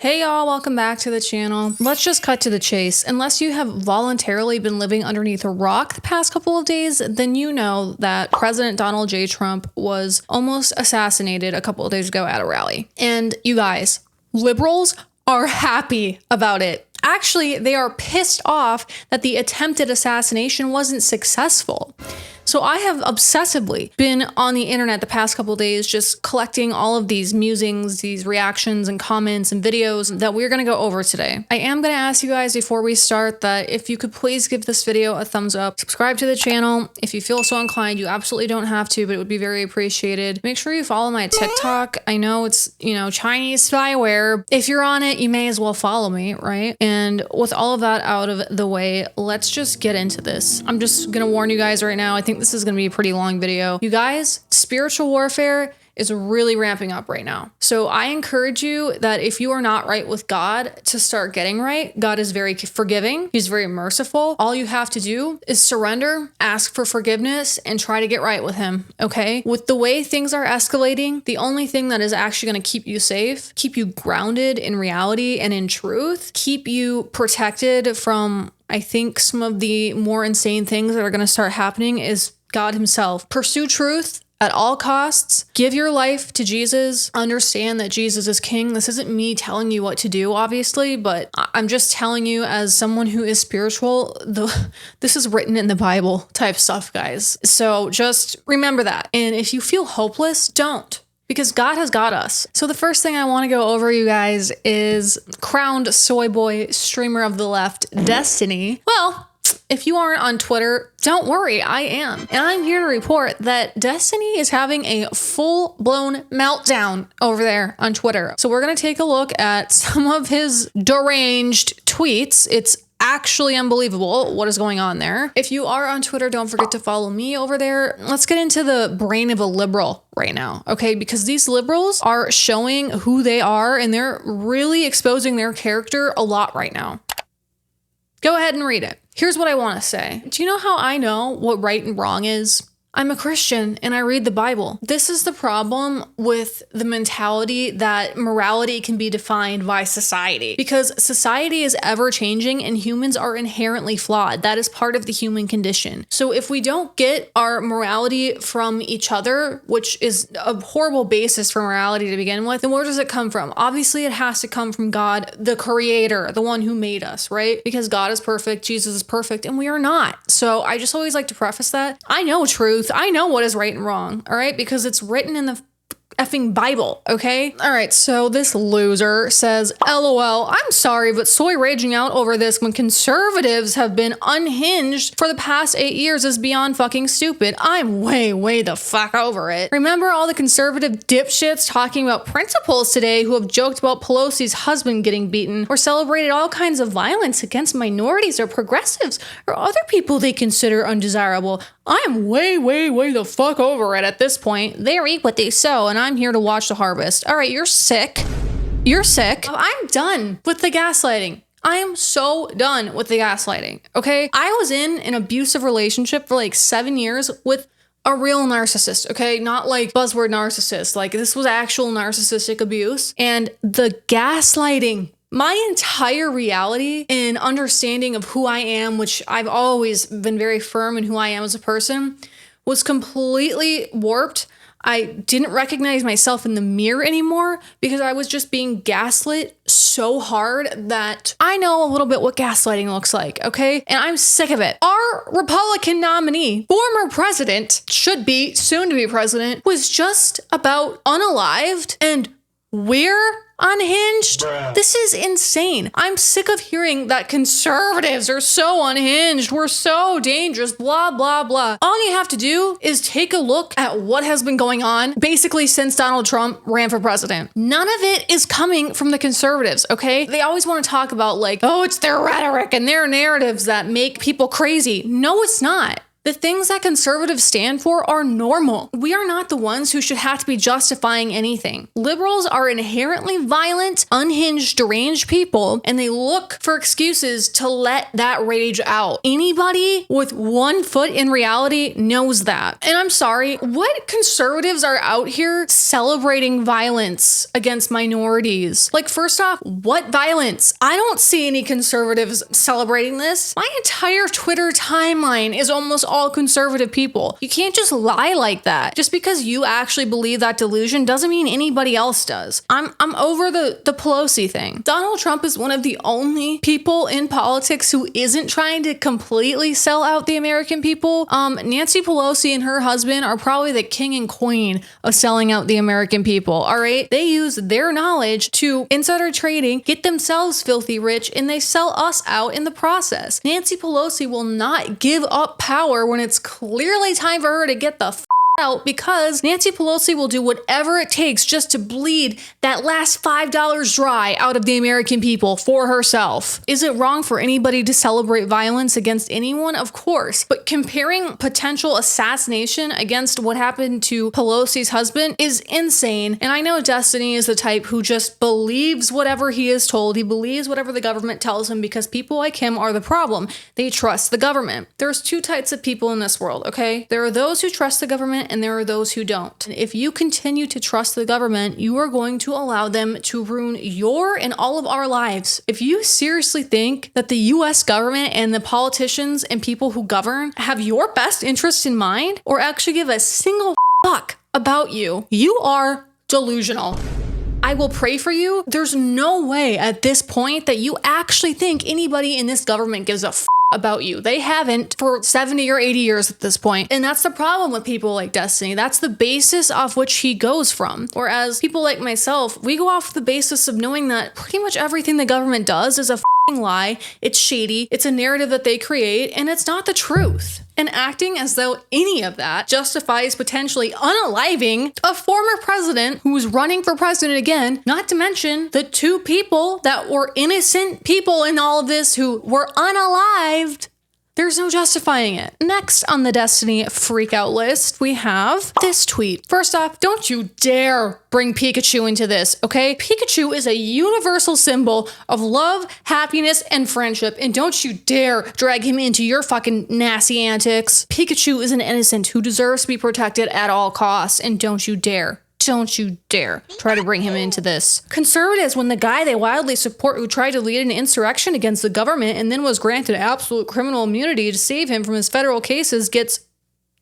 Hey y'all, welcome back to the channel. Let's just cut to the chase. Unless you have voluntarily been living underneath a rock the past couple of days, then you know that President Donald J. Trump was almost assassinated a couple of days ago at a rally. And you guys, liberals are happy about it. Actually, they are pissed off that the attempted assassination wasn't successful. So I have obsessively been on the internet the past couple of days just collecting all of these musings, these reactions and comments and videos that we're going to go over today. I am going to ask you guys before we start that if you could please give this video a thumbs up, subscribe to the channel. If you feel so inclined, you absolutely don't have to, but it would be very appreciated. Make sure you follow my TikTok. I know it's, Chinese spyware. If you're on it, you may as well follow me, right? And with all of that out of the way, let's just get into this. I'm just going to warn you guys right now. I think this is going to be a pretty long video. You guys, spiritual warfare is really ramping up right now. So I encourage you that if you are not right with God, to start getting right. God is very forgiving. He's very merciful. All you have to do is surrender, ask for forgiveness, and try to get right with him, okay? With the way things are escalating, the only thing that is actually going to keep you safe, keep you grounded in reality and in truth, keep you protected from, I think, some of the more insane things that are going to start happening is God himself. Pursue truth at all costs. Give your life to Jesus. Understand that Jesus is king. This isn't me telling you what to do, obviously, but I'm just telling you as someone who is spiritual, this is written in the Bible type stuff, guys. So just remember that. And if you feel hopeless, don't. Because God has got us. So the first thing I want to go over, you guys, is crowned soy boy streamer of the left, Destiny. Well, if you aren't on Twitter, don't worry, I am. And I'm here to report that Destiny is having a full-blown meltdown over there on Twitter. So we're going to take a look at some of his deranged tweets. It's actually unbelievable what is going on there. If you are on Twitter, don't forget to follow me over there. Let's get into the brain of a liberal right now, okay? Because these liberals are showing who they are and they're really exposing their character a lot right now. Go ahead and read it. Here's what I want to say. Do you know how I know what right and wrong is? I'm a Christian and I read the Bible. This is the problem with the mentality that morality can be defined by society, because society is ever changing and humans are inherently flawed. That is part of the human condition. So if we don't get our morality from each other, which is a horrible basis for morality to begin with, then where does it come from? Obviously, it has to come from God, the creator, the one who made us, right? Because God is perfect, Jesus is perfect, and we are not. So I just always like to preface that. I know truth. I know what is right and wrong, all right? Because it's written in the effing Bible, okay? All right, so this loser says, LOL, I'm sorry, but soy raging out over this when conservatives have been unhinged for the past 8 years is beyond fucking stupid. I'm way the fuck over it. Remember all the conservative dipshits talking about principles today who have joked about Pelosi's husband getting beaten or celebrated all kinds of violence against minorities or progressives or other people they consider undesirable. I'm way the fuck over it at this point. They reap what they sow, and I'm here to watch the harvest. All right, you're sick. You're sick. I'm done with the gaslighting. I am so done with the gaslighting, okay? I was in an abusive relationship for like 7 years with a real narcissist, okay? Not like buzzword narcissist. Like this was actual narcissistic abuse. And the gaslighting, my entire reality and understanding of who I am, which I've always been very firm in who I am as a person, was completely warped. I didn't recognize myself in the mirror anymore because I was just being gaslit so hard that I know a little bit what gaslighting looks like, okay? And I'm sick of it. Our Republican nominee, former president, should be soon to be president, was just about unalived and we're unhinged. Bruh. This is insane. I'm sick of hearing that conservatives are so unhinged. We're so dangerous, blah, blah, blah. All you have to do is take a look at what has been going on basically since Donald Trump ran for president. None of it is coming from the conservatives, okay? They always want to talk about like, oh, it's their rhetoric and their narratives that make people crazy. No, it's not. The things that conservatives stand for are normal. We are not the ones who should have to be justifying anything. Liberals are inherently violent, unhinged, deranged people, and they look for excuses to let that rage out. Anybody with one foot in reality knows that. And I'm sorry, what conservatives are out here celebrating violence against minorities? Like, first off, what violence? I don't see any conservatives celebrating this. My entire Twitter timeline is almost all conservative people. You can't just lie like that. Just because you actually believe that delusion doesn't mean anybody else does. I'm over the Pelosi thing. Donald Trump is one of the only people in politics who isn't trying to completely sell out the American people. Nancy Pelosi and her husband are probably the king and queen of selling out the American people, all right? They use their knowledge to insider trading, get themselves filthy rich, and they sell us out in the process. Nancy Pelosi will not give up power when it's clearly time for her to get the out, because Nancy Pelosi will do whatever it takes just to bleed that last $5 dry out of the American people for herself. Is it wrong for anybody to celebrate violence against anyone? Of course. But comparing potential assassination against what happened to Pelosi's husband is insane. And I know Destiny is the type who just believes whatever he is told. He believes whatever the government tells him because people like him are the problem. They trust the government. There's two types of people in this world, okay? There are those who trust the government and there are those who don't. And if you continue to trust the government, you are going to allow them to ruin your and all of our lives. If you seriously think that the US government and the politicians and people who govern have your best interest in mind or actually give a single fuck about you, you are delusional. I will pray for you. There's no way at this point that you actually think anybody in this government gives a about you. They haven't for 70 or 80 years at this point. And that's the problem with people like Destiny. That's the basis off which he goes from. Whereas people like myself, we go off the basis of knowing that pretty much everything the government does is a lie. It's shady. It's a narrative that they create, and it's not the truth. And acting as though any of that justifies potentially unaliving a former president who's running for president again, not to mention the two people that were innocent people in all of this who were unalived. There's no justifying it. Next on the Destiny freakout list, we have this tweet. First off, don't you dare bring Pikachu into this, okay? Pikachu is a universal symbol of love, happiness, and friendship, and don't you dare drag him into your fucking nasty antics. Pikachu is an innocent who deserves to be protected at all costs, and don't you dare try to bring him into this. Conservatives, when the guy they wildly support who tried to lead an insurrection against the government and then was granted absolute criminal immunity to save him from his federal cases gets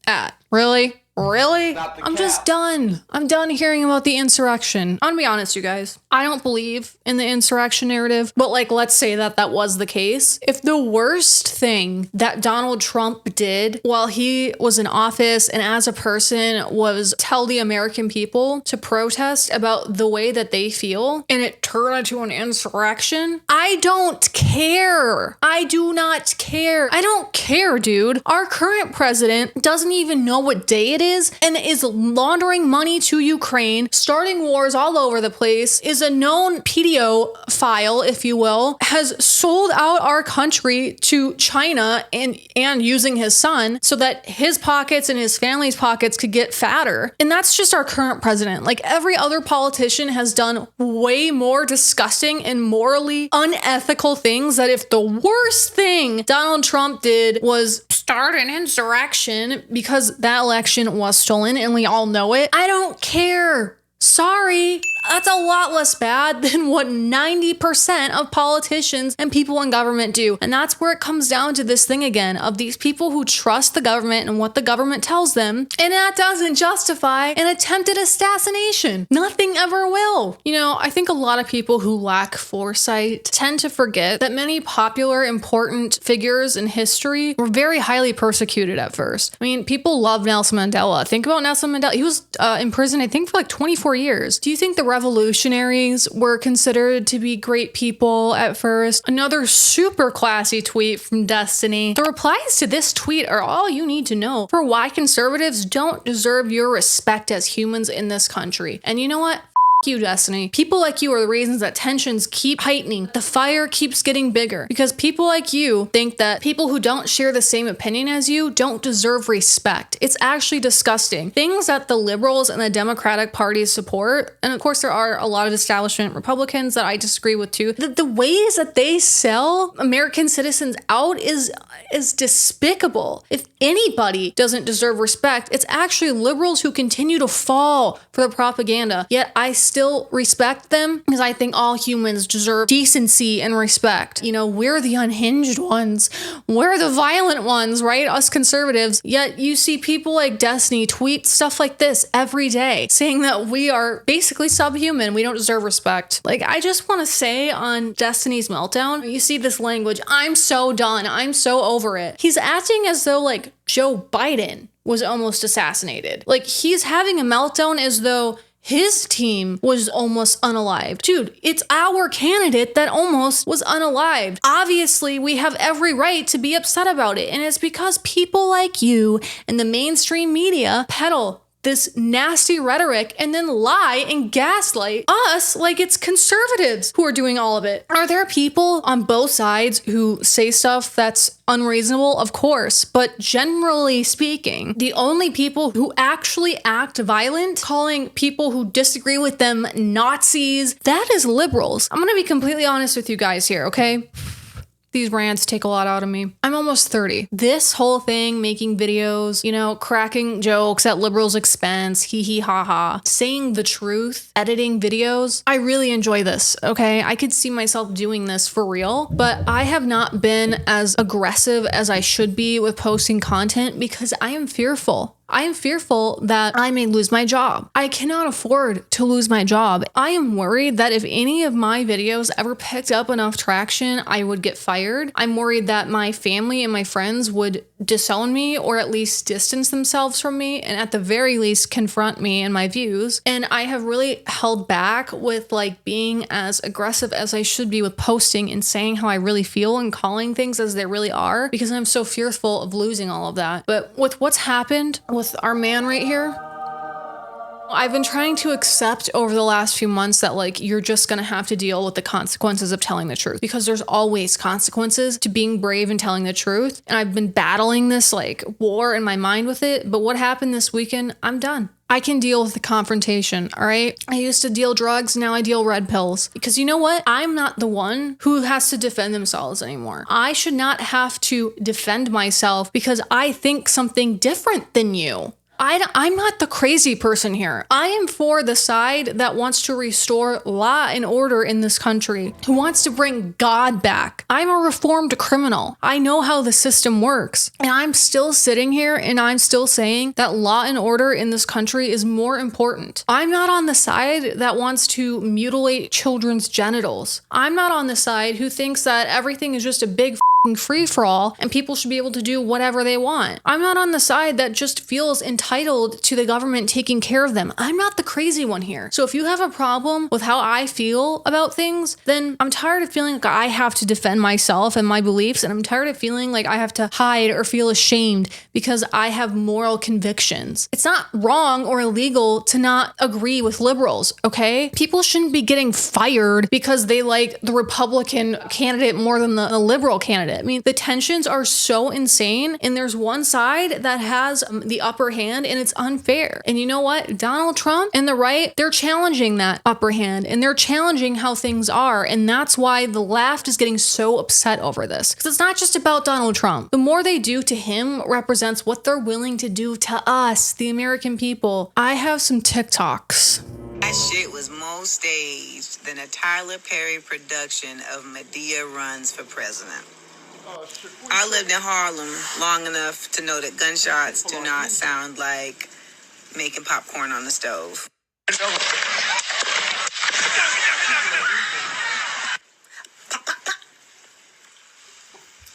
at. Really? Really? I'm just done. I'm done hearing about the insurrection. I'm gonna be honest, you guys. I don't believe in the insurrection narrative, but like, let's say that that was the case. If the worst thing that Donald Trump did while he was in office and as a person was tell the American people to protest about the way that they feel and it turned into an insurrection, I don't care. I do not care. I don't care, dude. Our current president doesn't even know what day it is and is laundering money to Ukraine, starting wars all over the place, is a known pedophile, if you will, has sold out our country to China and using his son so that his pockets and his family's pockets could get fatter. And that's just our current president. Like, every other politician has done way more disgusting and morally unethical things that if the worst thing Donald Trump did was start an insurrection because that election was stolen and we all know it, I don't care. Sorry. That's a lot less bad than what 90% of politicians and people in government do. And that's where it comes down to this thing again of these people who trust the government and what the government tells them. And that doesn't justify an attempted assassination. Nothing ever will. You know, I think a lot of people who lack foresight tend to forget that many popular, important figures in history were very highly persecuted at first. I mean, people love Nelson Mandela. Think about Nelson Mandela. He was in prison, I think, for like 24 years. Do you think the revolutionaries were considered to be great people at first? Another super classy tweet from Destiny. The replies to this tweet are all you need to know for why conservatives don't deserve your respect as humans in this country. And you know what? you, Destiny. People like you are the reasons that tensions keep heightening. The fire keeps getting bigger because people like you think that people who don't share the same opinion as you don't deserve respect. It's actually disgusting. Things that the liberals and the Democratic parties support, and of course there are a lot of establishment Republicans that I disagree with too, the ways that they sell American citizens out is despicable. If anybody doesn't deserve respect, it's actually liberals who continue to fall for the propaganda. Yet I still respect them because I think all humans deserve decency and respect. You know, we're the unhinged ones. We're the violent ones, right? Us conservatives. Yet you see people like Destiny tweet stuff like this every day, saying that we are basically subhuman. We don't deserve respect. Like, I just want to say on Destiny's meltdown, you see this language, I'm so done. I'm so over it. He's acting as though like Joe Biden was almost assassinated. Like, he's having a meltdown as though his team was almost unalived. Dude, it's our candidate that almost was unalived. Obviously, we have every right to be upset about it. And it's because people like you and the mainstream media peddle this nasty rhetoric and then lie and gaslight us like it's conservatives who are doing all of it. Are there people on both sides who say stuff that's unreasonable? Of course, but generally speaking, the only people who actually act violent, calling people who disagree with them Nazis, that is liberals. I'm gonna be completely honest with you guys here, okay? These rants take a lot out of me. I'm almost 30. This whole thing, making videos, you know, cracking jokes at liberals' expense, hee hee ha ha, saying the truth, editing videos, I really enjoy this, okay? I could see myself doing this for real, but I have not been as aggressive as I should be with posting content because I am fearful. I am fearful that I may lose my job. I cannot afford to lose my job. I am worried that if any of my videos ever picked up enough traction, I would get fired. I'm worried that my family and my friends would disown me or at least distance themselves from me and at the very least confront me and my views. And I have really held back with like being as aggressive as I should be with posting and saying how I really feel and calling things as they really are because I'm so fearful of losing all of that. But with what's happened with our man right here, I've been trying to accept over the last few months that like you're just gonna have to deal with the consequences of telling the truth because there's always consequences to being brave and telling the truth. And I've been battling this like war in my mind with it. But what happened this weekend, I'm done. I can deal with the confrontation, all right? I used to deal drugs, now I deal red pills. Because you know what? I'm not the one who has to defend themselves anymore. I should not have to defend myself because I think something different than you. I'm not the crazy person here. I am for the side that wants to restore law and order in this country, who wants to bring God back. I'm a reformed criminal. I know how the system works. And I'm still sitting here and I'm still saying that law and order in this country is more important. I'm not on the side that wants to mutilate children's genitals. I'm not on the side who thinks that everything is just a big free-for-all and people should be able to do whatever they want. I'm not on the side that just feels entitled to the government taking care of them. I'm not the crazy one here. So if you have a problem with how I feel about things, then I'm tired of feeling like I have to defend myself and my beliefs, and I'm tired of feeling like I have to hide or feel ashamed because I have moral convictions. It's not wrong or illegal to not agree with liberals, okay? People shouldn't be getting fired because they like the Republican candidate more than the liberal candidate. I mean, the tensions are so insane, and there's one side that has the upper hand, and it's unfair. And you know what? Donald Trump and the right, they're challenging that upper hand, and they're challenging how things are, and that's why the left is getting so upset over this. Because it's not just about Donald Trump. The more they do to him represents what they're willing to do to us, the American people. I have some TikToks. That shit was more staged than a Tyler Perry production of Madea Runs for President. I lived in Harlem long enough to know that gunshots do not sound like making popcorn on the stove.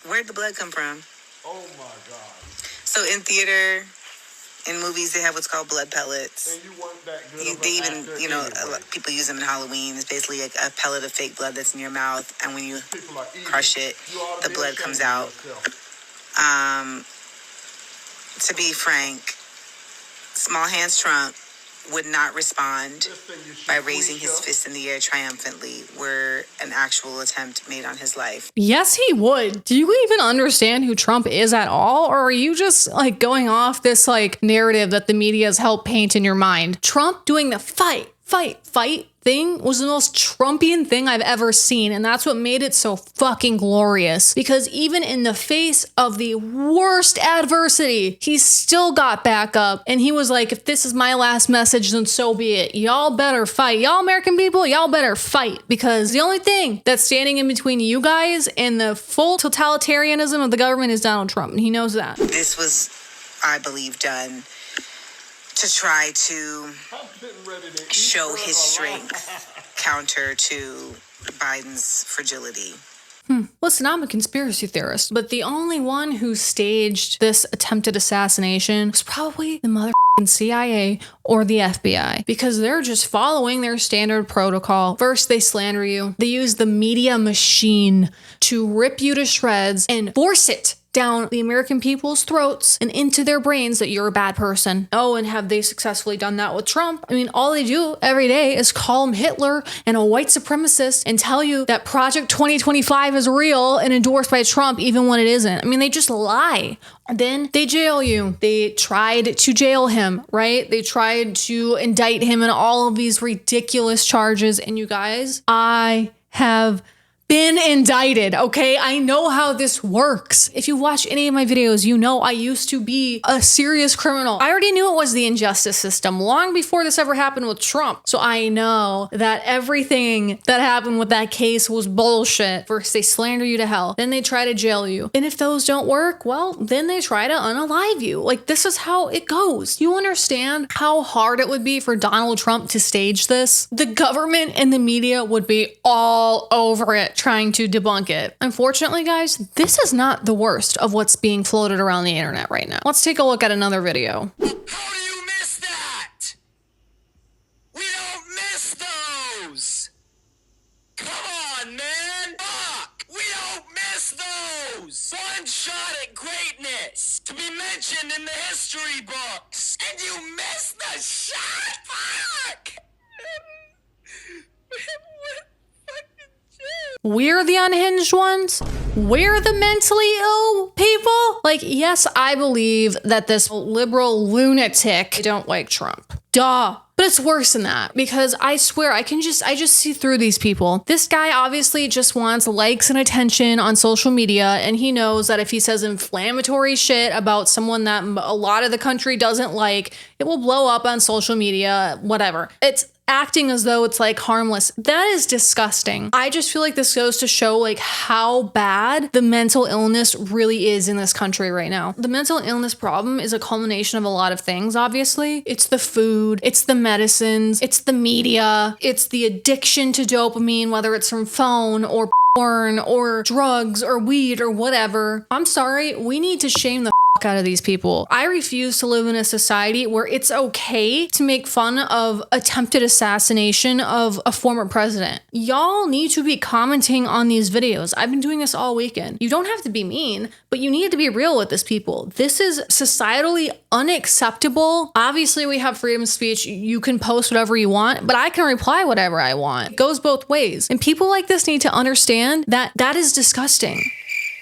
Where'd the blood come from? Oh my God. So in theater, in movies, they have what's called blood pellets. And you weren't that good They even, people use them in Halloween. It's basically a pellet of fake blood that's in your mouth, and when you crush it, the blood comes out. To be frank, Small Hands Trump would not respond by raising his fist in the air triumphantly were an actual attempt made on his life. Yes, he would. Do you even understand who Trump is at all? Or are you just like going off this like narrative that the media has helped paint in your mind? Trump doing the fight thing was the most Trumpian thing I've ever seen. And that's what made it so fucking glorious. Because even in the face of the worst adversity, he still got back up. And he was like, if this is my last message, then so be it. Y'all better fight. Y'all American people, y'all better fight. Because the only thing that's standing in between you guys and the full totalitarianism of the government is Donald Trump. And he knows that. This was, I believe, done to try to show his strength counter to Biden's fragility. Listen, I'm a conspiracy theorist, but the only one who staged this attempted assassination was probably the motherfucking CIA or the FBI, because they're just following their standard protocol. First, they slander you. They use the media machine to rip you to shreds and force it down the American people's throats and into their brains that you're a bad person. Oh, and have they successfully done that with Trump? I mean, all they do every day is call him Hitler and a white supremacist and tell you that Project 2025 is real and endorsed by Trump even when it isn't. I mean, they just lie. Then they jail you. They tried to jail him, right? They tried to indict him in all of these ridiculous charges. And you guys, I have been indicted, okay? I know how this works. If you watch any of my videos, you know I used to be a serious criminal. I already knew it was the injustice system long before this ever happened with Trump. So I know that everything that happened with that case was bullshit. First, they slander you to hell. Then they try to jail you. And if those don't work, well, then they try to unalive you. Like, this is how it goes. You understand how hard it would be for Donald Trump to stage this? The government and the media would be all over it, trying to debunk it. Unfortunately, guys, this is not the worst of what's being floated around the internet right now. Let's take a look at another video. How do you miss that? We don't miss those. Come on, man. Fuck. We don't miss those. One shot at greatness to be mentioned in the history books. And you miss the shot? Fuck. We're the unhinged ones? We're the mentally ill people? Like, yes, I believe that this liberal lunatic don't like Trump. Duh. But it's worse than that, because I swear I just see through these people. This guy obviously just wants likes and attention on social media, and he knows that if he says inflammatory shit about someone that a lot of the country doesn't like, it will blow up on social media, whatever. It's acting as though it's like harmless. That is disgusting. I just feel like this goes to show like how bad the mental illness really is in this country right now. The mental illness problem is a culmination of a lot of things, obviously. It's the food, it's the medicines, it's the media, it's the addiction to dopamine, whether it's from phone or porn or drugs or weed or whatever. I'm sorry, we need to shame the out of these people. I refuse to live in a society where it's okay to make fun of attempted assassination of a former president. Y'all need to be commenting on these videos. I've been doing this all weekend. You don't have to be mean, but you need to be real with this people. This is societally unacceptable. Obviously, we have freedom of speech. You can post whatever you want, but I can reply whatever I want. It goes both ways. And people like this need to understand that that is disgusting.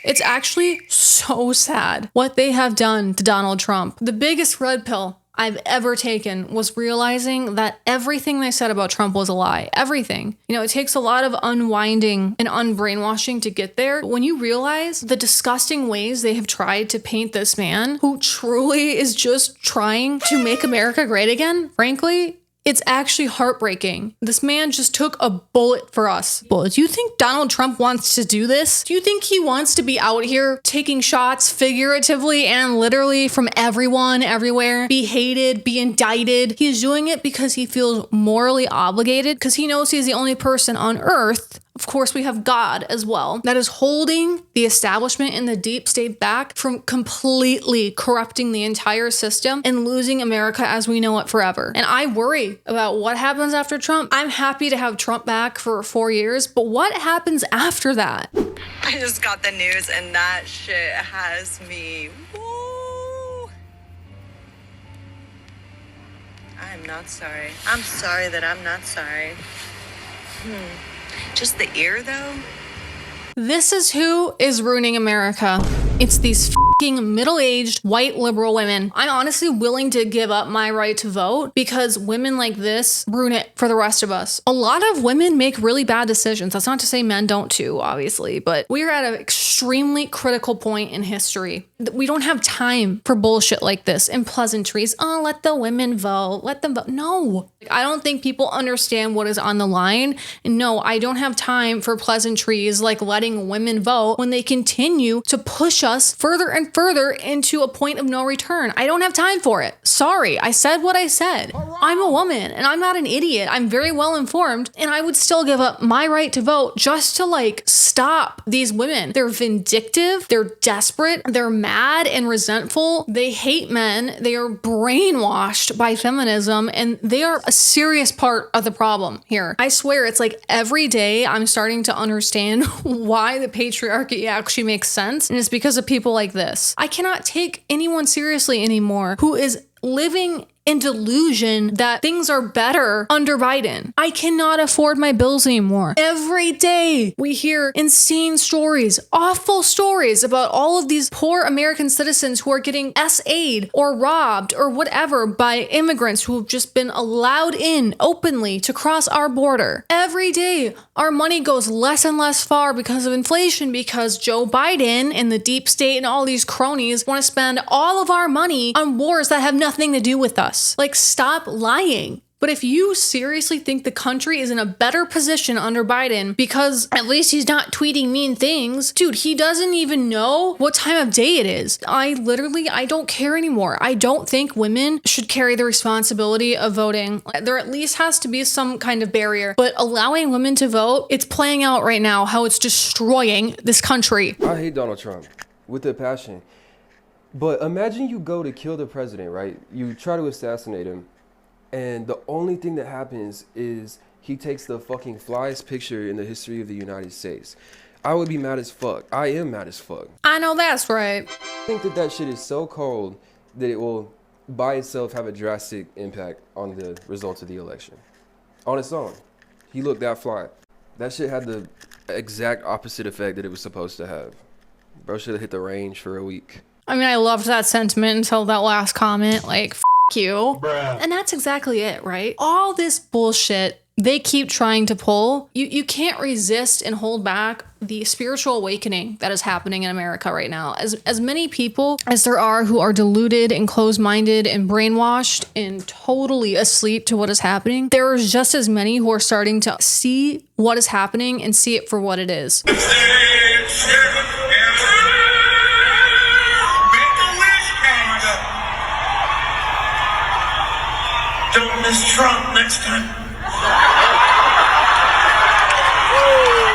It's actually so sad what they have done to Donald Trump. The biggest red pill I've ever taken was realizing that everything they said about Trump was a lie. Everything. You know, it takes a lot of unwinding and unbrainwashing to get there. But when you realize the disgusting ways they have tried to paint this man, who truly is just trying to make America great again, frankly, it's actually heartbreaking. This man just took a bullet for us. Bullets. Do you think Donald Trump wants to do this? Do you think he wants to be out here taking shots figuratively and literally from everyone, everywhere, be hated, be indicted? He's doing it because he feels morally obligated, because he knows he's the only person on earth. Of course, we have God as well, that is holding the establishment and the deep state back from completely corrupting the entire system and losing America as we know it forever. And I worry about what happens after Trump. I'm happy to have Trump back for 4 years, but what happens after that? I just got the news and that shit has me. Woo. I'm not sorry. I'm sorry that I'm not sorry. Just the ear, though? This is who is ruining America. It's these fucking middle-aged white liberal women. I'm honestly willing to give up my right to vote because women like this ruin it for the rest of us. A lot of women make really bad decisions. That's not to say men don't too, obviously, but we're at an extremely critical point in history. We don't have time for bullshit like this and pleasantries. Oh, let the women vote. Let them vote. No, I don't think people understand what is on the line. And no, I don't have time for pleasantries like letting women vote when they continue to push us further and further into a point of no return. I don't have time for it. Sorry, I said what I said. I'm a woman and I'm not an idiot. I'm very well informed and I would still give up my right to vote just to like stop these women. They're vindictive, they're desperate, they're mad and resentful. They hate men, they are brainwashed by feminism, and they are a serious part of the problem here. I swear it's like every day I'm starting to understand why the patriarchy actually makes sense, and it's because of people like this. I cannot take anyone seriously anymore who is living in delusion that things are better under Biden. I cannot afford my bills anymore. Every day we hear insane stories, awful stories about all of these poor American citizens who are getting SA'd or robbed or whatever by immigrants who have just been allowed in openly to cross our border. Every day our money goes less and less far because of inflation, because Joe Biden and the deep state and all these cronies want to spend all of our money on wars that have nothing to do with us. Like, stop lying. But if you seriously think the country is in a better position under Biden because at least he's not tweeting mean things, dude, he doesn't even know what time of day it is. I don't care anymore. I don't think women should carry the responsibility of voting. There at least has to be some kind of barrier. But allowing women to vote, it's playing out right now how it's destroying this country. I hate Donald Trump with a passion. But imagine you go to kill the president, right? You try to assassinate him. And the only thing that happens is he takes the fucking flyest picture in the history of the United States. I would be mad as fuck. I am mad as fuck. I know that's right. I think that shit is so cold that it will by itself have a drastic impact on the results of the election. On its own. He looked that fly. That shit had the exact opposite effect that it was supposed to have. Bro should have hit the range for a week. I mean, I loved that sentiment until that last comment, like, f you. Bruh. And that's exactly it, right? All this bullshit they keep trying to pull, you can't resist and hold back the spiritual awakening that is happening in America right now. As many people as there are who are deluded and closed-minded and brainwashed and totally asleep to what is happening, there are just as many who are starting to see what is happening and see it for what it is. Don't miss Trump next time.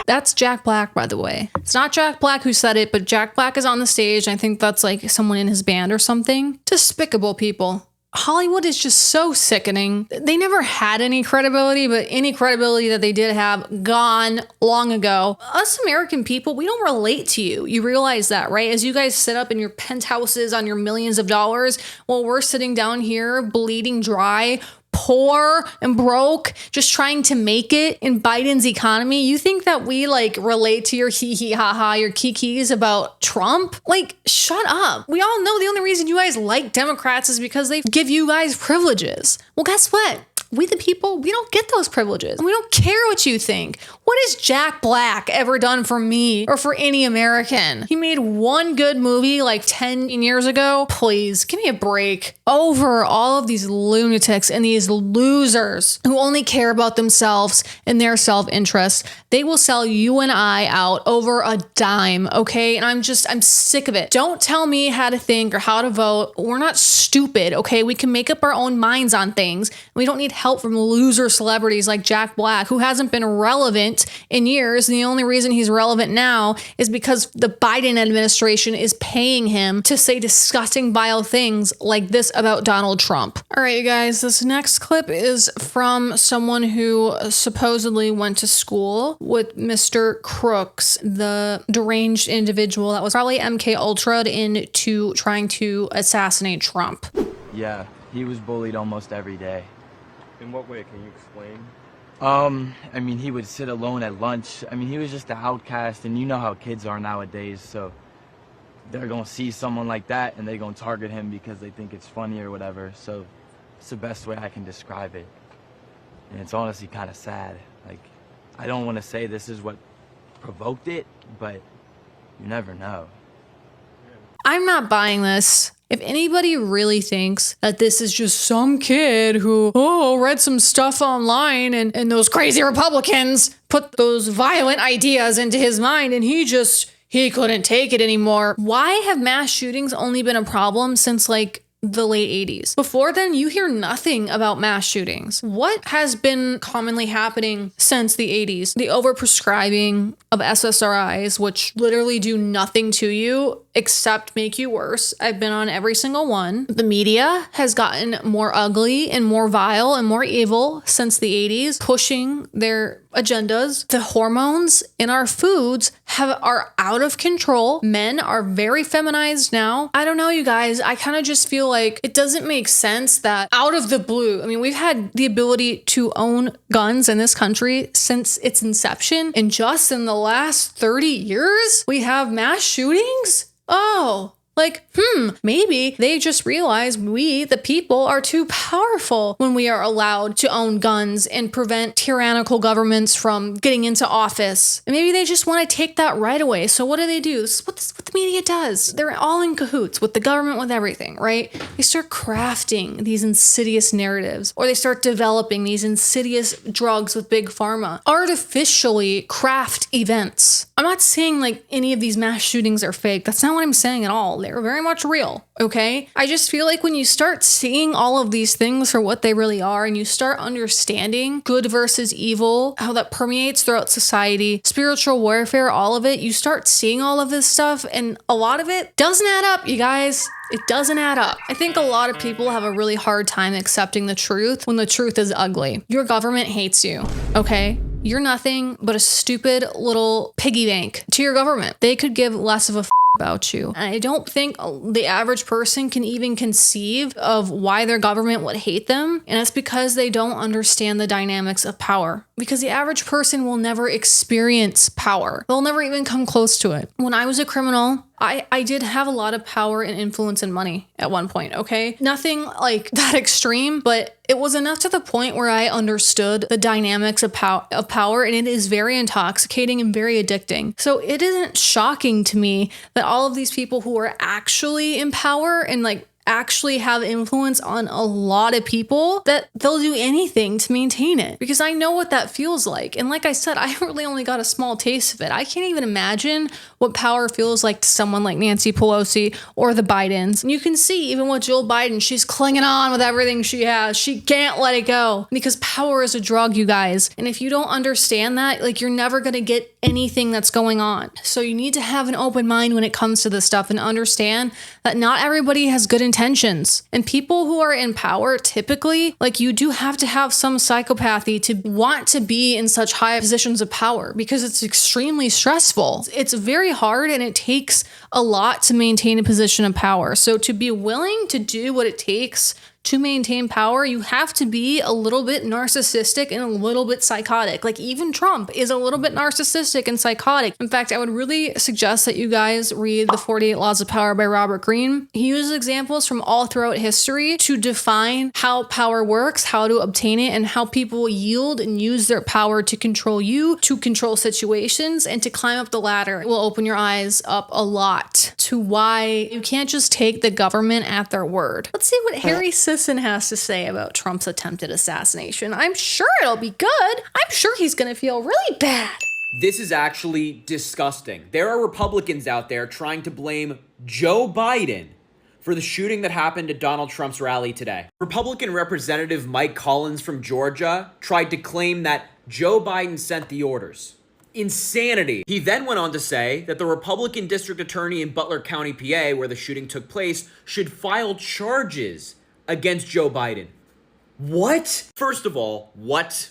That's Jack Black, by the way. It's not Jack Black who said it, but Jack Black is on the stage. I think that's like someone in his band or something. Despicable people. Hollywood is just so sickening. They never had any credibility, but any credibility that they did have, gone long ago. Us American people, we don't relate to you. You realize that, right? As you guys sit up in your penthouses on your millions of dollars, while we're sitting down here bleeding dry, poor and broke, just trying to make it in Biden's economy. You think that we like relate to your hee hee ha ha, your kikis about Trump? Like, shut up. We all know the only reason you guys like Democrats is because they give you guys privileges. Well, guess what? We the people, we don't get those privileges. And we don't care what you think. What has Jack Black ever done for me or for any American? He made one good movie like 10 years ago. Please, give me a break. Over all of these lunatics and these losers who only care about themselves and their self-interest, they will sell you and I out over a dime, okay? And I'm sick of it. Don't tell me how to think or how to vote. We're not stupid, okay? We can make up our own minds on things. We don't need help from loser celebrities like Jack Black, who hasn't been relevant in years. And the only reason he's relevant now is because the Biden administration is paying him to say disgusting, vile things like this about Donald Trump. All right, you guys, this next clip is from someone who supposedly went to school with Mr. Crooks, the deranged individual that was probably MK Ultra'd into trying to assassinate Trump. Yeah, he was bullied almost every day. In what way? Can you explain? I mean, he would sit alone at lunch. I mean, he was just an outcast, and you know how kids are nowadays, so they're gonna see someone like that, and they're gonna target him because they think it's funny or whatever, so it's the best way I can describe it. And it's honestly kind of sad. Like, I don't want to say this is what provoked it, but you never know. I'm not buying this. If anybody really thinks that this is just some kid who, read some stuff online and those crazy Republicans put those violent ideas into his mind and he couldn't take it anymore. Why have mass shootings only been a problem since like the late 80s? Before then, you hear nothing about mass shootings. What has been commonly happening since the 80s? The overprescribing of SSRIs, which literally do nothing to you except make you worse. I've been on every single one. The media has gotten more ugly and more vile and more evil since the 80s, pushing their agendas. The hormones in our foods are out of control. Men are very feminized now. I don't know, you guys. I kind of just feel like it doesn't make sense that out of the blue, I mean, we've had the ability to own guns in this country since its inception, and just in the last 30 years, we have mass shootings? Oh, like, maybe they just realize we, the people, are too powerful when we are allowed to own guns and prevent tyrannical governments from getting into office. And maybe they just want to take that right away. So what do? This is what the media does. They're all in cahoots with the government, with everything, right? They start crafting these insidious narratives, or they start developing these insidious drugs with big pharma. Artificially craft events. I'm not saying like any of these mass shootings are fake. That's not what I'm saying at all. They're very much real, okay? I just feel like when you start seeing all of these things for what they really are, and you start understanding good versus evil, how that permeates throughout society, spiritual warfare, all of it, you start seeing all of this stuff, and a lot of it doesn't add up, you guys. It doesn't add up. I think a lot of people have a really hard time accepting the truth when the truth is ugly. Your government hates you, okay? You're nothing but a stupid little piggy bank to your government. They could give less of a about you. And I don't think the average person can even conceive of why their government would hate them. And it's because they don't understand the dynamics of power. Because the average person will never experience power. They'll never even come close to it. When I was a criminal, I did have a lot of power and influence and money at one point, okay? Nothing like that extreme, but it was enough to the point where I understood the dynamics of power, and it is very intoxicating and very addicting. So it isn't shocking to me that all of these people who are actually in power and like actually have influence on a lot of people, that they'll do anything to maintain it, because I know what that feels like. And like I said, I really only got a small taste of it. I can't even imagine what power feels like to someone like Nancy Pelosi or the Bidens. And you can see even with Jill Biden, she's clinging on with everything she has. She can't let it go, because power is a drug, you guys. And if you don't understand that, like, you're never going to get anything that's going on. So you need to have an open mind when it comes to this stuff and understand that not everybody has good intentions. And people who are in power, typically, like, you do have to have some psychopathy to want to be in such high positions of power, because it's extremely stressful. It's very hard, and it takes a lot to maintain a position of power. So to be willing to do what it takes to maintain power, you have to be a little bit narcissistic and a little bit psychotic. Like, even Trump is a little bit narcissistic and psychotic. In fact, I would really suggest that you guys read The 48 Laws of Power by Robert Greene. He uses examples from all throughout history to define how power works, how to obtain it, and how people yield and use their power to control you, to control situations, and to climb up the ladder. It will open your eyes up a lot to why you can't just take the government at their word. Let's see what Harry Sisson has to say about Trump's attempted assassination. I'm sure it'll be good. I'm sure he's going to feel really bad. This is actually disgusting. There are Republicans out there trying to blame Joe Biden for the shooting that happened at Donald Trump's rally today. Republican Representative Mike Collins from Georgia tried to claim that Joe Biden sent the orders. Insanity. He then went on to say that the Republican district attorney in Butler County, PA, where the shooting took place, should file charges against Joe Biden. What? First of all, what?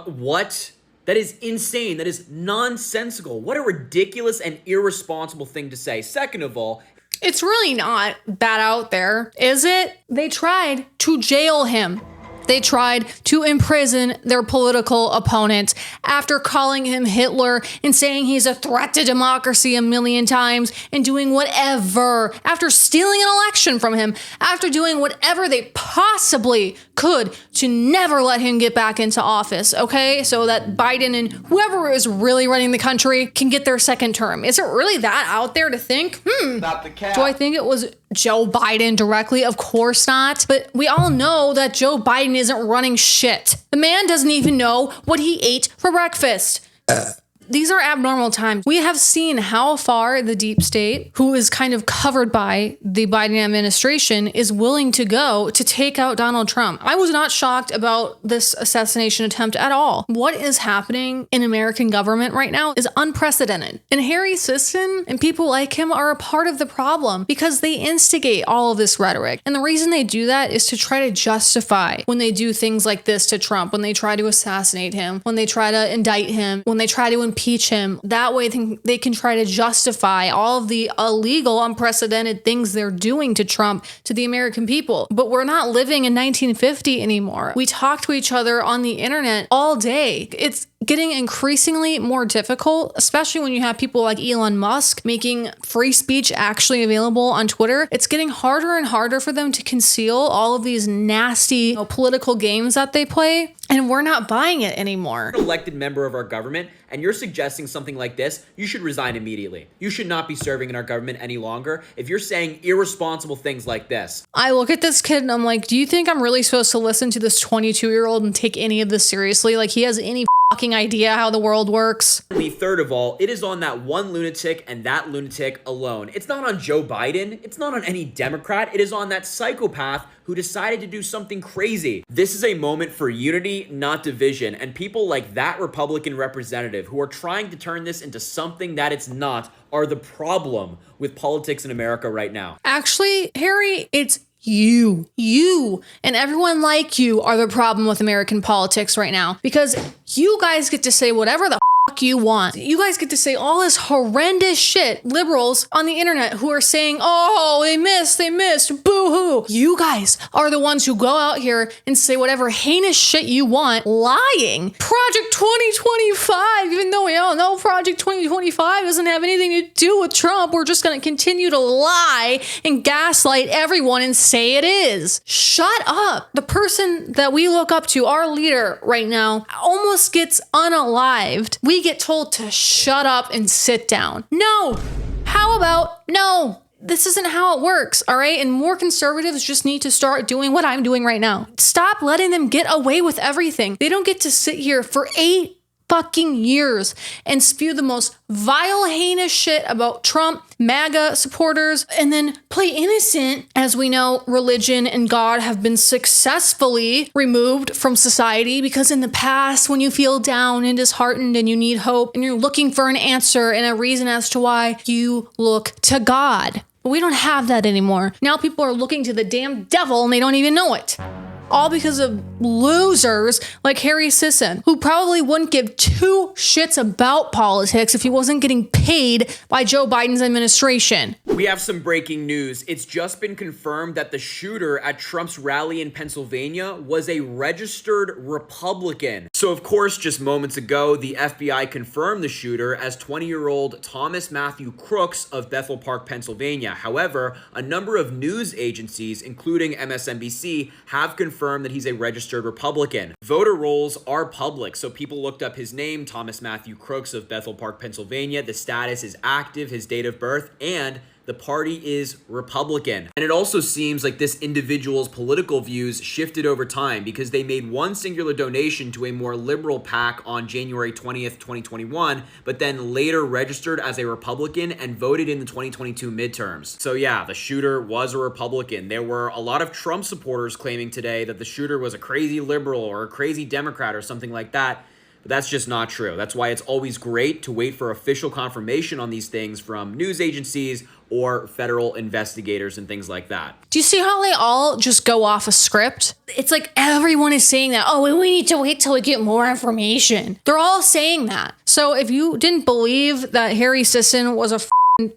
What? That is insane. That is nonsensical. What a ridiculous and irresponsible thing to say. Second of all, it's really not that out there, is it? They tried to jail him. They tried to imprison their political opponent after calling him Hitler and saying he's a threat to democracy a million times and doing whatever, after stealing an election from him, after doing whatever they possibly could to never let him get back into office, okay? So that Biden and whoever is really running the country can get their second term. Is it really that out there to think? Not the cat. Do I think it was Joe Biden directly? Of course not. But we all know that Joe Biden isn't running shit. The man doesn't even know what he ate for breakfast. These are abnormal times. We have seen how far the deep state, who is kind of covered by the Biden administration, is willing to go to take out Donald Trump. I was not shocked about this assassination attempt at all. What is happening in American government right now is unprecedented. And Harry Sisson and people like him are a part of the problem because they instigate all of this rhetoric. And the reason they do that is to try to justify when they do things like this to Trump, when they try to assassinate him, when they try to indict him, when they try to impeach him. That way they can try to justify all of the illegal, unprecedented things they're doing to Trump, to the American people. But we're not living in 1950 anymore. We talk to each other on the internet all day. It's getting increasingly more difficult, especially when you have people like Elon Musk making free speech actually available on Twitter. It's getting harder and harder for them to conceal all of these nasty political games that they play, and we're not buying it anymore. Elected member of our government, and you're suggesting something like this, you should resign immediately. You should not be serving in our government any longer if you're saying irresponsible things like this. I look at this kid and I'm like, do you think I'm really supposed to listen to this 22-year-old and take any of this seriously? Like, he has any fucking idea how the world works? Third of all, it is on that one lunatic and that lunatic alone. It's not on Joe Biden. It's not on any Democrat. It is on that psychopath who decided to do something crazy. This is a moment for unity, not division, and people like that Republican representative who are trying to turn this into something that it's not are the problem with politics in America right now. Actually, Harry, it's you and everyone like you are the problem with American politics right now, because you guys get to say whatever the you want. You guys get to say all this horrendous shit. Liberals on the internet who are saying, oh, they missed, boo-hoo. You guys are the ones who go out here and say whatever heinous shit you want, lying. Project 2025, even though we all know Project 2025 doesn't have anything to do with Trump, we're just going to continue to lie and gaslight everyone and say it is. Shut up. The person that we look up to, our leader right now, almost gets unalived. We get told to shut up and sit down. No. How about no? This isn't how it works, all right? And more conservatives just need to start doing what I'm doing right now. Stop letting them get away with everything. They don't get to sit here for 8 fucking years and spew the most vile, heinous shit about Trump, MAGA supporters, and then play innocent. As we know, religion and God have been successfully removed from society because in the past, when you feel down and disheartened and you need hope and you're looking for an answer and a reason as to why, you look to God. But we don't have that anymore. Now people are looking to the damn devil and they don't even know it. All because of losers like Harry Sisson, who probably wouldn't give 2 shits about politics if he wasn't getting paid by Joe Biden's administration. We have some breaking news. It's just been confirmed that the shooter at Trump's rally in Pennsylvania was a registered Republican. So of course, just moments ago, the FBI confirmed the shooter as 20-year-old Thomas Matthew Crooks of Bethel Park, Pennsylvania. However, a number of news agencies, including MSNBC, have confirmed that he's a registered Republican. Voter rolls are public, so people looked up his name, Thomas Matthew Crooks of Bethel Park, Pennsylvania. The status is active, his date of birth, and the party is Republican. And it also seems like this individual's political views shifted over time because they made one singular donation to a more liberal PAC on January 20th, 2021, but then later registered as a Republican and voted in the 2022 midterms. So yeah, the shooter was a Republican. There were a lot of Trump supporters claiming today that the shooter was a crazy liberal or a crazy Democrat or something like that. But that's just not true. That's why it's always great to wait for official confirmation on these things from news agencies or federal investigators and things like that. Do you see how they all just go off a script? It's like everyone is saying that, oh, we need to wait till we get more information. They're all saying that. So if you didn't believe that Harry Sisson was a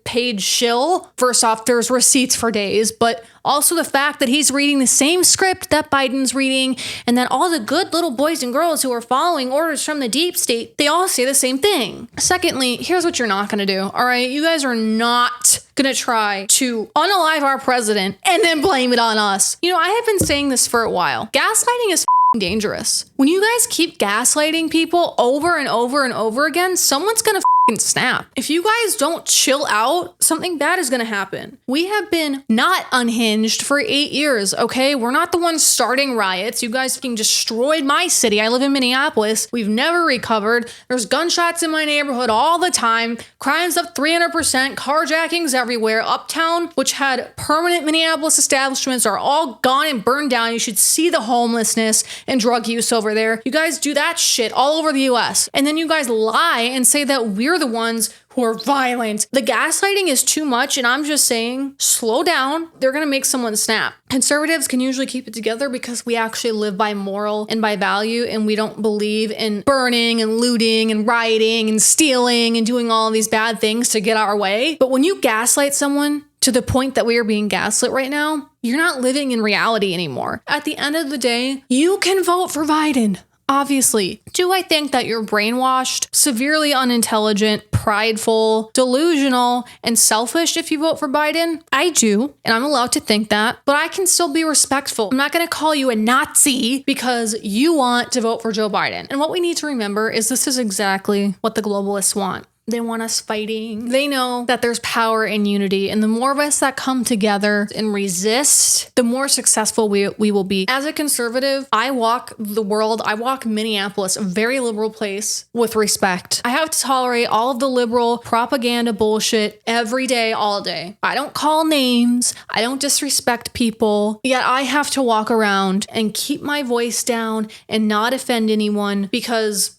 paid shill. First off, there's receipts for days, but also the fact that he's reading the same script that Biden's reading, and that all the good little boys and girls who are following orders from the deep state, they all say the same thing. Secondly, here's what you're not gonna do, all right? You guys are not gonna try to unalive our president and then blame it on us. You know, I have been saying this for a while. Gaslighting is dangerous. When you guys keep gaslighting people over and over and over again, someone's gonna snap. If you guys don't chill out, something bad is gonna happen. We have been not unhinged for 8 years, okay? We're not the ones starting riots. You guys fucking destroyed my city. I live in Minneapolis. We've never recovered. There's gunshots in my neighborhood all the time. Crime's up 300%. Carjackings everywhere. Uptown, which had permanent Minneapolis establishments, are all gone and burned down. You should see the homelessness and drug use over there. You guys do that shit all over the US. And then you guys lie and say that we're the ones who are violent. The gaslighting is too much, and I'm just saying, slow down. They're gonna make someone snap. Conservatives can usually keep it together because we actually live by moral and by value, and we don't believe in burning and looting and rioting and stealing and doing all of these bad things to get our way. But when you gaslight someone to the point that we are being gaslit right now, you're not living in reality anymore. At the end of the day, you can vote for Biden. Obviously. Do I think that you're brainwashed, severely unintelligent, prideful, delusional, and selfish if you vote for Biden? I do, and I'm allowed to think that, but I can still be respectful. I'm not gonna call you a Nazi because you want to vote for Joe Biden. And what we need to remember is this is exactly what the globalists want. They want us fighting. They know that there's power in unity, and the more of us that come together and resist, the more successful we will be. As a conservative, I walk the world, I walk Minneapolis, a very liberal place, with respect. I have to tolerate all of the liberal propaganda bullshit every day, all day. I don't call names, I don't disrespect people, yet I have to walk around and keep my voice down and not offend anyone because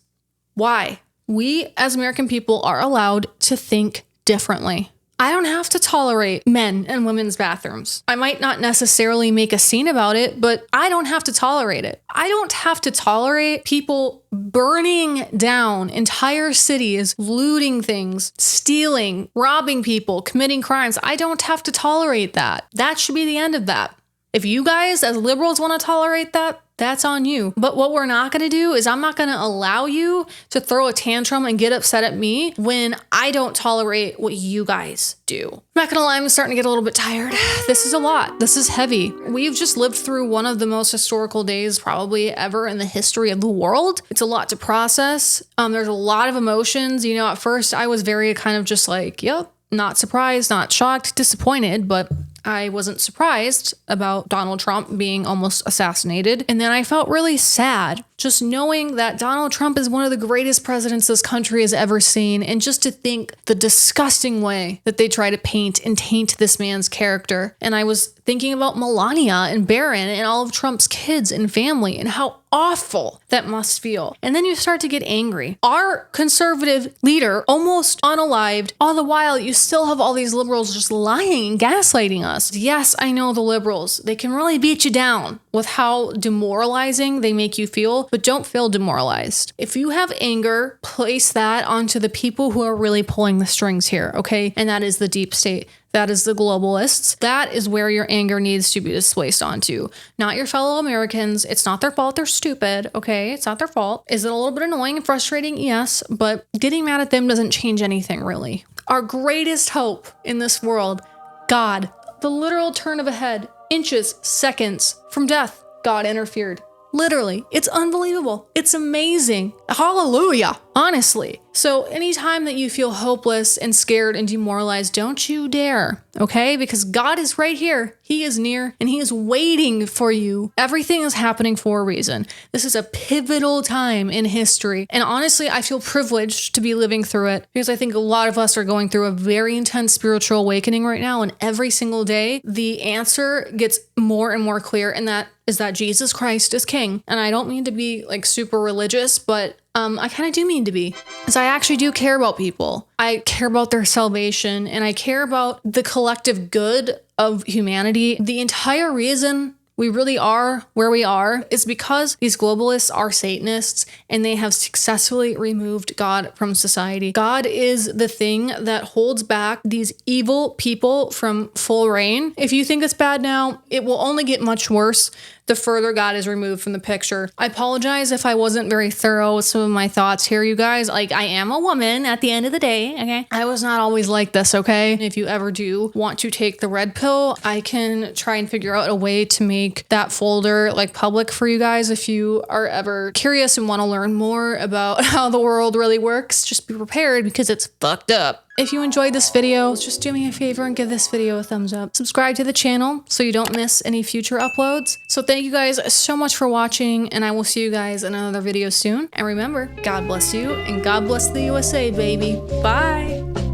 why? We, as American people, are allowed to think differently. I don't have to tolerate men and women's bathrooms. I might not necessarily make a scene about it, but I don't have to tolerate it. I don't have to tolerate people burning down entire cities, looting things, stealing, robbing people, committing crimes. I don't have to tolerate that. That should be the end of that. If you guys, as liberals, want to tolerate that, that's on you. But what we're not going to do is I'm not going to allow you to throw a tantrum and get upset at me when I don't tolerate what you guys do. I'm not going to lie, I'm starting to get a little bit tired. This is a lot. This is heavy. We've just lived through one of the most historical days probably ever in the history of the world. It's a lot to process. There's a lot of emotions. You know, at first I was very kind of just like, yep, not surprised, not shocked, disappointed, but I wasn't surprised about Donald Trump being almost assassinated. And then I felt really sad just knowing that Donald Trump is one of the greatest presidents this country has ever seen. And just to think the disgusting way that they try to paint and taint this man's character. And I was thinking about Melania and Barron and all of Trump's kids and family and how awful that must feel. And then you start to get angry. Our conservative leader almost unalived, all the while you still have all these liberals just lying and gaslighting us. Yes, I know the liberals. They can really beat you down with how demoralizing they make you feel, but don't feel demoralized. If you have anger, place that onto the people who are really pulling the strings here, okay? And that is the deep state. That is the globalists. That is where your anger needs to be displaced onto, not your fellow Americans. It's not their fault. They're stupid, okay? It's not their fault. Is it a little bit annoying and frustrating? Yes, but getting mad at them doesn't change anything, really. Our greatest hope in this world, God, the literal turn of a head, inches, seconds from death, God interfered. Literally, it's unbelievable. It's amazing. Hallelujah, honestly. So anytime that you feel hopeless and scared and demoralized, don't you dare, okay? Because God is right here. He is near and he is waiting for you. Everything is happening for a reason. This is a pivotal time in history. And honestly, I feel privileged to be living through it because I think a lot of us are going through a very intense spiritual awakening right now. And every single day, the answer gets more and more clear. And that is that Jesus Christ is king. And I don't mean to be like super religious, but I kind of do mean to be, because I actually do care about people. I care about their salvation and I care about the collective good of humanity. The entire reason we really are where we are is because these globalists are Satanists and they have successfully removed God from society. God is the thing that holds back these evil people from full reign. If you think it's bad now, it will only get much worse the further God is removed from the picture. I apologize if I wasn't very thorough with some of my thoughts here, you guys. Like, I am a woman at the end of the day, okay? I was not always like this, okay? If you ever do want to take the red pill, I can try and figure out a way to make that folder like public for you guys if you are ever curious and want to learn more about how the world really works. Just be prepared because it's fucked up. If you enjoyed this video, just do me a favor and give this video a thumbs up. Subscribe to the channel so you don't miss any future uploads. So thank you guys so much for watching, and I will see you guys in another video soon. And remember, God bless you and God bless the USA, baby. Bye.